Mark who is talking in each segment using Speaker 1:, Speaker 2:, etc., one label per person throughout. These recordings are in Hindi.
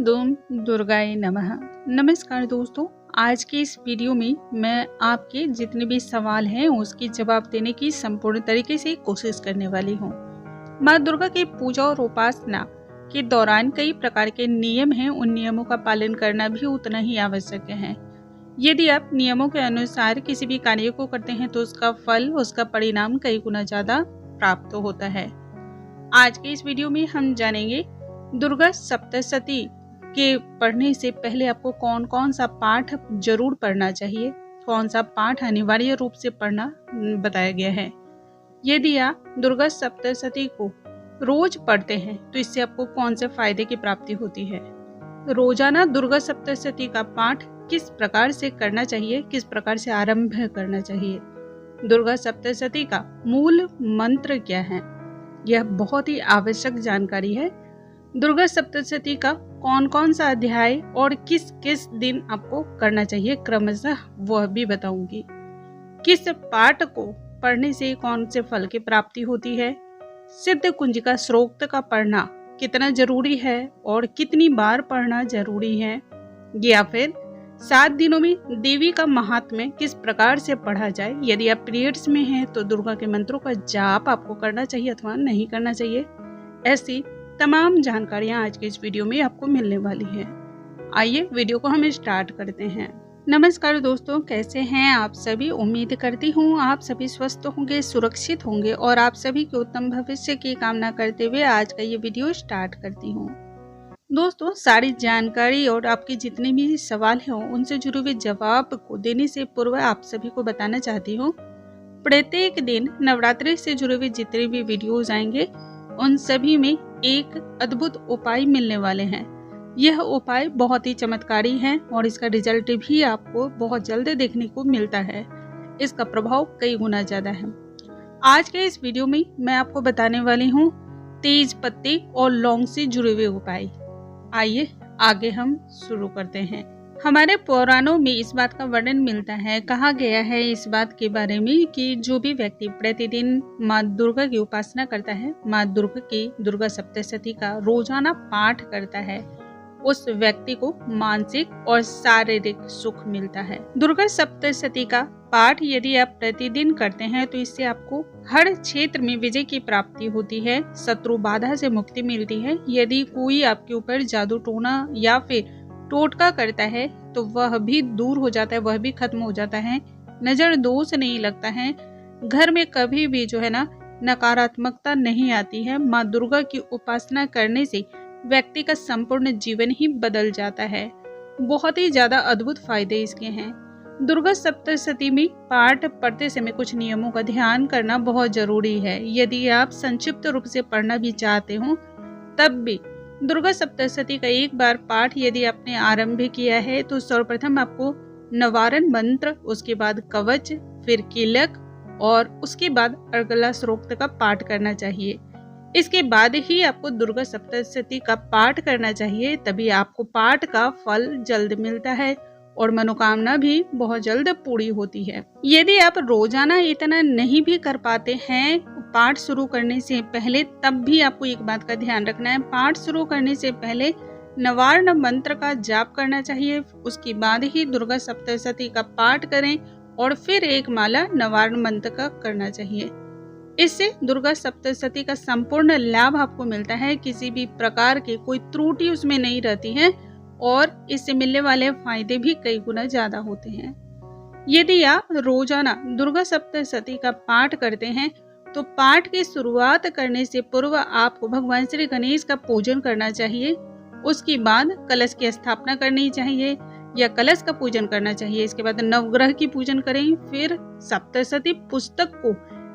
Speaker 1: दुम दुर्गाय नमः। नमस्कार दोस्तों, आज के इस वीडियो में मैं आपके जितने भी सवाल हैं उसके जवाब देने की संपूर्ण तरीके से कोशिश करने वाली हूँ। माँ दुर्गा की पूजा और उपासना के दौरान कई प्रकार के नियम हैं, उन नियमों का पालन करना भी उतना ही आवश्यक है। यदि आप नियमों के अनुसार किसी भी कार्य को करते हैं तो उसका फल, उसका परिणाम कई गुना ज्यादा प्राप्त होता है। आज के इस वीडियो में हम जानेंगे दुर्गा सप्तशती के पढ़ने से पहले आपको कौन कौन सा पाठ जरूर पढ़ना चाहिए, कौन सा पाठ अनिवार्य रूप से पढ़ना बताया गया है। यदि आप दुर्गा सप्तशती को रोज पढ़ते हैं तो इससे आपको कौन से फायदे की प्राप्ति होती है। रोजाना दुर्गा सप्तशती का पाठ किस प्रकार से करना चाहिए, किस प्रकार से आरंभ करना चाहिए, दुर्गा सप्तशती का मूल मंत्र क्या है, यह बहुत ही आवश्यक जानकारी है। दुर्गा सप्तशती का कौन कौन सा अध्याय और किस किस दिन आपको करना चाहिए क्रमशः वह भी बताऊंगी। किस पाठ को पढ़ने से कौन से फल की प्राप्ति होती है, सिद्ध कुंजिका श्लोक का पढ़ना कितना जरूरी है और कितनी बार पढ़ना जरूरी है, या फिर 7 दिनों में देवी का महात्म्य किस प्रकार से पढ़ा जाए। यदि आप पीरियड्स में हैं तो दुर्गा के मंत्रों का जाप आपको करना चाहिए अथवा नहीं करना चाहिए। ऐसी तमाम जानकारियां आज के इस वीडियो में आपको मिलने वाली है। आइए वीडियो को हम स्टार्ट करते हैं। नमस्कार दोस्तों, कैसे हैं आप सभी। उम्मीद करती हूँ आप सभी स्वस्थ होंगे, सुरक्षित होंगे और आप सभी के उत्तम भविष्य की कामना करते हुए आज का ये वीडियो स्टार्ट करती हूँ। दोस्तों, सारी जानकारी और आपके जितने भी सवाल हैं उनसे जुड़े हुए जवाब को देने से पूर्व आप सभी को बताना चाहती हूँ, प्रत्येक दिन नवरात्रि से जुड़े हुए जितने भी वीडियोज आएंगे उन सभी में एक अद्भुत उपाय मिलने वाले हैं। यह उपाय बहुत ही चमत्कारी है और इसका रिजल्ट भी आपको बहुत जल्द देखने को मिलता है। इसका प्रभाव कई गुना ज्यादा है। आज के इस वीडियो में मैं आपको बताने वाली हूँ तेज पत्ते और लौंग से जुड़े हुए उपाय। आइए आगे हम शुरू करते हैं। हमारे पुराणों में इस बात का वर्णन मिलता है, कहा गया है इस बात के बारे में कि जो भी व्यक्ति प्रतिदिन माँ दुर्गा की उपासना करता है, माँ दुर्गा की दुर्गा सप्तशती का रोजाना पाठ करता है, उस व्यक्ति को मानसिक और शारीरिक सुख मिलता है। दुर्गा सप्तशती का पाठ यदि आप प्रतिदिन करते हैं तो इससे आपको हर क्षेत्र में विजय की प्राप्ति होती है, शत्रु बाधा से मुक्ति मिलती है। यदि कोई आपके ऊपर जादू टोना या फिर टोटका करता है तो वह भी दूर हो जाता है, वह भी खत्म हो जाता है। नजर दोष नहीं लगता है, घर में कभी भी जो है ना नकारात्मकता नहीं आती है। माँ दुर्गा की उपासना करने से व्यक्ति का संपूर्ण जीवन ही बदल जाता है। बहुत ही ज्यादा अद्भुत फायदे इसके हैं। दुर्गा सप्तशती में पाठ पढ़ते समय कुछ नियमों का ध्यान करना बहुत जरूरी है। यदि आप संक्षिप्त रूप से पढ़ना भी चाहते हो तब भी दुर्गा सप्तशती का एक बार पाठ यदि आपने आरंभ किया है तो सर्वप्रथम आपको नवारण मंत्र, उसके बाद कवच, फिर कीलक और उसके बाद अर्गला श्लोक का पाठ करना चाहिए। इसके बाद ही आपको दुर्गा सप्तशती का पाठ करना चाहिए, तभी आपको पाठ का फल जल्द मिलता है और मनोकामना भी बहुत जल्द पूरी होती है। यदि आप रोजाना इतना नहीं भी कर पाते हैं पाठ शुरू करने से पहले, तब भी आपको एक बात का ध्यान रखना है, पाठ शुरू करने से पहले नवार्ण मंत्र का जाप करना चाहिए। उसके बाद ही दुर्गा सप्तशती का पाठ करें और फिर एक माला नवार्ण मंत्र का करना चाहिए। इससे दुर्गा सप्तशती का संपूर्ण लाभ आपको मिलता है, किसी भी प्रकार की कोई त्रुटि उसमें नहीं रहती है और इससे मिलने वाले फायदे भी कई गुना ज्यादा होते हैं। यदि आप रोजाना दुर्गा सप्तशती का पाठ करते हैं तो पाठ की शुरुआत करने से पूर्व आपको भगवान श्री गणेश का पूजन करना चाहिए। उसके बाद कलश की स्थापना करनी चाहिए या कलश का पूजन करना चाहिए। इसके बाद नवग्रह की पूजन करें। फिर सप्तशती पुस्तक को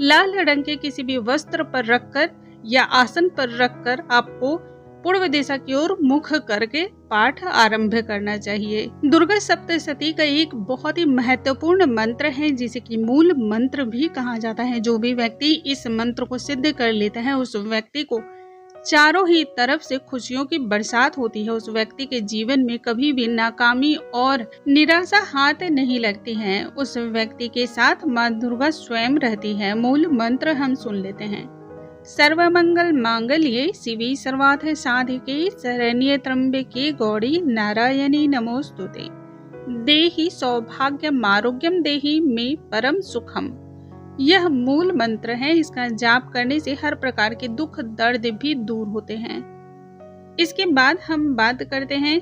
Speaker 1: लाल रंग के किसी भी वस्त्र पर रखकर या आसन पर रखकर आपको पूर्व दिशा की ओर मुख करके पाठ आरंभ करना चाहिए। दुर्गा सप्तशती का एक बहुत ही महत्वपूर्ण मंत्र है जिसे कि मूल मंत्र भी कहा जाता है। जो भी व्यक्ति इस मंत्र को सिद्ध कर लेता है उस व्यक्ति को चारों ही तरफ से खुशियों की बरसात होती है। उस व्यक्ति के जीवन में कभी भी नाकामी और निराशा हाथ नहीं लगती है। उस व्यक्ति के साथ माँ दुर्गा स्वयं रहती है। मूल मंत्र हम सुन लेते हैं। सर्वमंगल मांगल्ये शिवे सर्वार्थ साधिके शरण्ये त्र्यंबके गौरी नारायणी नमोस्तुते। देहि सौभाग्यम आरोग्यम देहि मे परम सुखम। यह मूल मंत्र है। इसका जाप करने से हर प्रकार के दुख दर्द भी दूर होते हैं। इसके बाद हम बात करते हैं,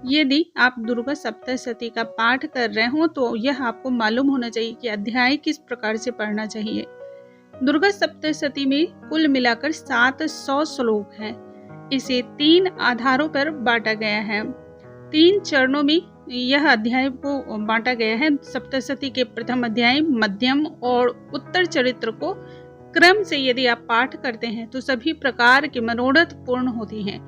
Speaker 1: यदि आप दुर्गा सप्तशती का पाठ कर रहे हो तो यह आपको मालूम होना चाहिए कि अध्याय किस प्रकार से पढ़ना चाहिए। दुर्गा सप्तशती में कुल मिलाकर 700 श्लोक हैं। इसे 3 आधारों पर बांटा गया है। 3 चरणों में यह अध्याय को बांटा गया है। सप्तशती के प्रथम अध्याय, मध्यम और उत्तर चरित्र को क्रम से यदि आप पाठ करते हैं तो सभी प्रकार के मनोरथ पूर्ण होती हैं।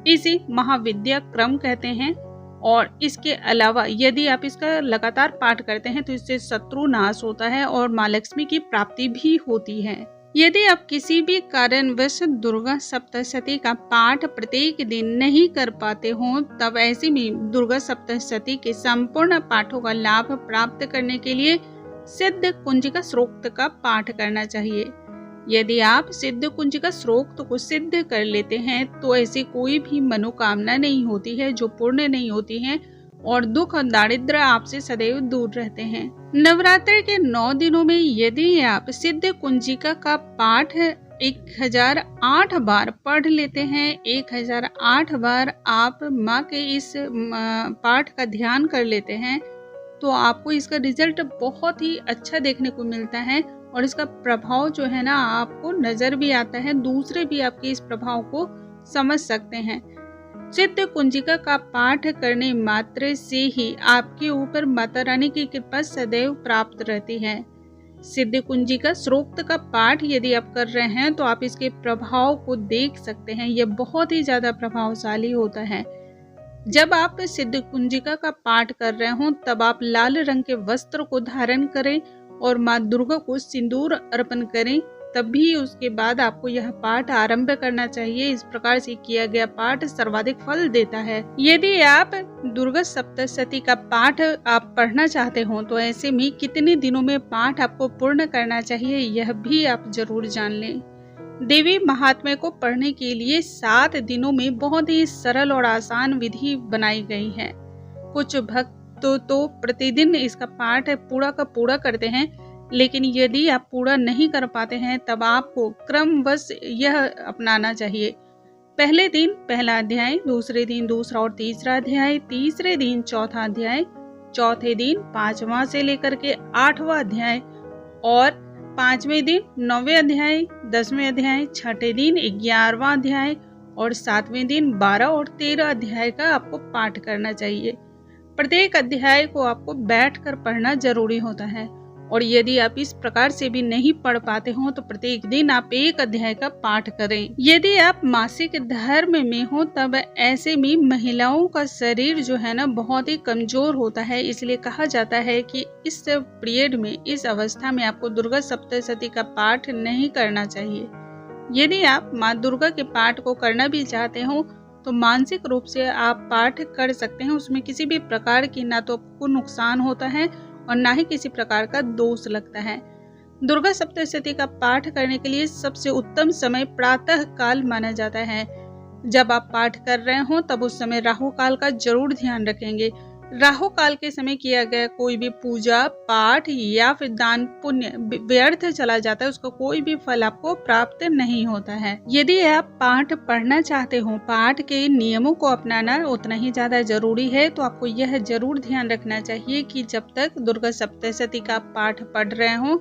Speaker 1: इसे महाविद्या क्रम कहते हैं। और इसके अलावा यदि आप इसका लगातार पाठ करते हैं तो इससे शत्रु नाश होता है और माँ लक्ष्मी की प्राप्ति भी होती है। यदि आप किसी भी कारणवश दुर्गा सप्तशती का पाठ प्रत्येक दिन नहीं कर पाते हो, तब ऐसे में दुर्गा सप्तशती के संपूर्ण पाठों का लाभ प्राप्त करने के लिए सिद्ध कुंजिका श्रोक्त का पाठ करना चाहिए। यदि आप सिद्ध कुंजिका श्रोक्त को सिद्ध कर लेते हैं तो ऐसी कोई भी मनोकामना नहीं होती है जो पूर्ण नहीं होती है, और दुख और दारिद्र आपसे सदैव दूर रहते हैं। नवरात्र के 9 दिनों में यदि आप सिद्ध कुंजिका का पाठ 1008 बार पढ़ लेते हैं, 1008 बार आप माँ के इस पाठ का ध्यान कर लेते हैं, तो आपको इसका रिजल्ट बहुत ही अच्छा देखने को मिलता है। और इसका प्रभाव जो है ना, आपको नजर भी आता है, दूसरे भी आपके इस प्रभाव को समझ सकते हैं। सिद्ध कुंजिका का पाठ करने मात्र से ही आपके ऊपर माता रानी की कृपा सदैव प्राप्त रहती है। सिद्ध कुंजिका श्रोक्त का पाठ यदि आप कर रहे हैं तो आप इसके प्रभाव को देख सकते हैं। यह बहुत ही ज्यादा प्रभावशाली होता है। जब आप सिद्ध कुंजिका का पाठ कर रहे हो तब आप लाल रंग के वस्त्र को धारण करें और माँ दुर्गा को सिंदूर अर्पण करें, तभी उसके बाद आपको यह पाठ आरंभ करना चाहिए। इस प्रकार से किया गया पाठ सर्वाधिक फल देता है। यदि आप दुर्गा सप्तशती का पाठ आप पढ़ना चाहते हो तो ऐसे में कितने दिनों में पाठ आपको पूर्ण करना चाहिए, यह भी आप जरूर जान लें। देवी महात्म्य को पढ़ने के लिए 7 दिनों में बहुत ही सरल और आसान विधि बनाई गई है। कुछ भक्त तो प्रतिदिन इसका पाठ पूरा का पूरा करते हैं, लेकिन यदि आप पूरा नहीं कर पाते हैं तब आपको क्रमवश यह अपनाना चाहिए। पहले दिन पहला अध्याय, दूसरे दिन दूसरा और तीसरा अध्याय, तीसरे दिन चौथा अध्याय, चौथे दिन 5वां से लेकर के 8वां अध्याय, और 5वें दिन 9वें अध्याय, 10वें अध्याय, 6ठे दिन 11वां अध्याय और 7वें दिन 12 और 13 अध्याय का आपको पाठ करना चाहिए। प्रत्येक अध्याय को आपको बैठकर पढ़ना जरूरी होता है, और यदि आप इस प्रकार से भी नहीं पढ़ पाते हो तो प्रत्येक दिन आप एक अध्याय का पाठ करें। यदि आप मासिक धर्म में हो तब ऐसे में महिलाओं का शरीर जो है ना बहुत ही कमजोर होता है, इसलिए कहा जाता है कि इस पीरियड में, इस अवस्था में आपको दुर्गा सप्तशती का पाठ नहीं करना चाहिए। यदि आप माँ दुर्गा के पाठ को करना भी चाहते हो तो मानसिक रूप से आप पाठ कर सकते हैं। उसमें किसी भी प्रकार की ना तो आपको नुकसान होता है और ना ही किसी प्रकार का दोष लगता है। दुर्गा सप्तशती का पाठ करने के लिए सबसे उत्तम समय प्रातः काल माना जाता है। जब आप पाठ कर रहे हो तब उस समय राहु काल का जरूर ध्यान रखेंगे। राहु काल के समय किया गया कोई भी पूजा पाठ या फिर दान पुण्य व्यर्थ चला जाता है, उसका कोई भी फल आपको प्राप्त नहीं होता है। यदि आप पाठ पढ़ना चाहते हो, पाठ के नियमों को अपनाना उतना ही ज्यादा जरूरी है, तो आपको यह जरूर ध्यान रखना चाहिए कि जब तक दुर्गा सप्तशती का पाठ पढ़ रहे हो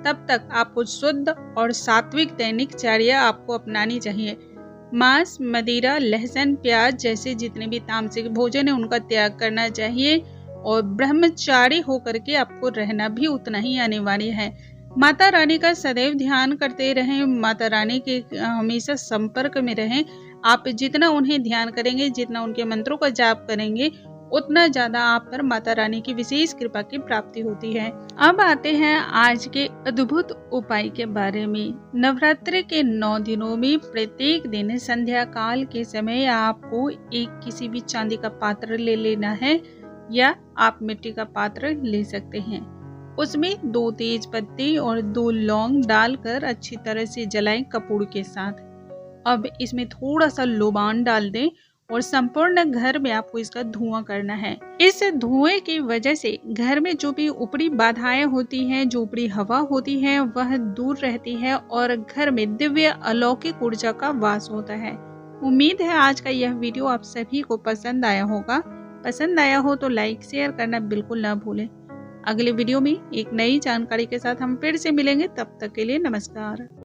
Speaker 1: तब तक आपको शुद्ध और सात्विक दैनिकचर्या आपको अपनानी चाहिए। मांस, मदिरा, लहसुन, प्याज जैसे जितने भी तामसिक भोजन है उनका त्याग करना चाहिए, और ब्रह्मचारी होकर के आपको रहना भी उतना ही अनिवार्य है। माता रानी का सदैव ध्यान करते रहें, माता रानी के हमेशा संपर्क में रहें। आप जितना उन्हें ध्यान करेंगे, जितना उनके मंत्रों का जाप करेंगे, उतना ज्यादा आप पर माता रानी की विशेष कृपा की प्राप्ति होती है। अब आते हैं आज के अद्भुत उपाय के बारे में। नवरात्रि के 9 दिनों में प्रत्येक दिन संध्या काल के समय आपको एक किसी भी चांदी का पात्र ले लेना है, या आप मिट्टी का पात्र ले सकते हैं। उसमें 2 तेज पत्ते और 2 लौंग डालकर अच्छी तरह से जलाएं कपूर के साथ। अब इसमें थोड़ा सा लोबान डाल दें और संपूर्ण घर में आपको इसका धुआं करना है। इस धुएं की वजह से घर में जो भी ऊपरी बाधाएं होती हैं, जो ऊपरी हवा होती है, वह दूर रहती है और घर में दिव्य अलौकिक ऊर्जा का वास होता है। उम्मीद है आज का यह वीडियो आप सभी को पसंद आया होगा। पसंद आया हो तो लाइक शेयर करना बिल्कुल ना भूलें। अगले वीडियो में एक नई जानकारी के साथ हम फिर से मिलेंगे। तब तक के लिए नमस्कार।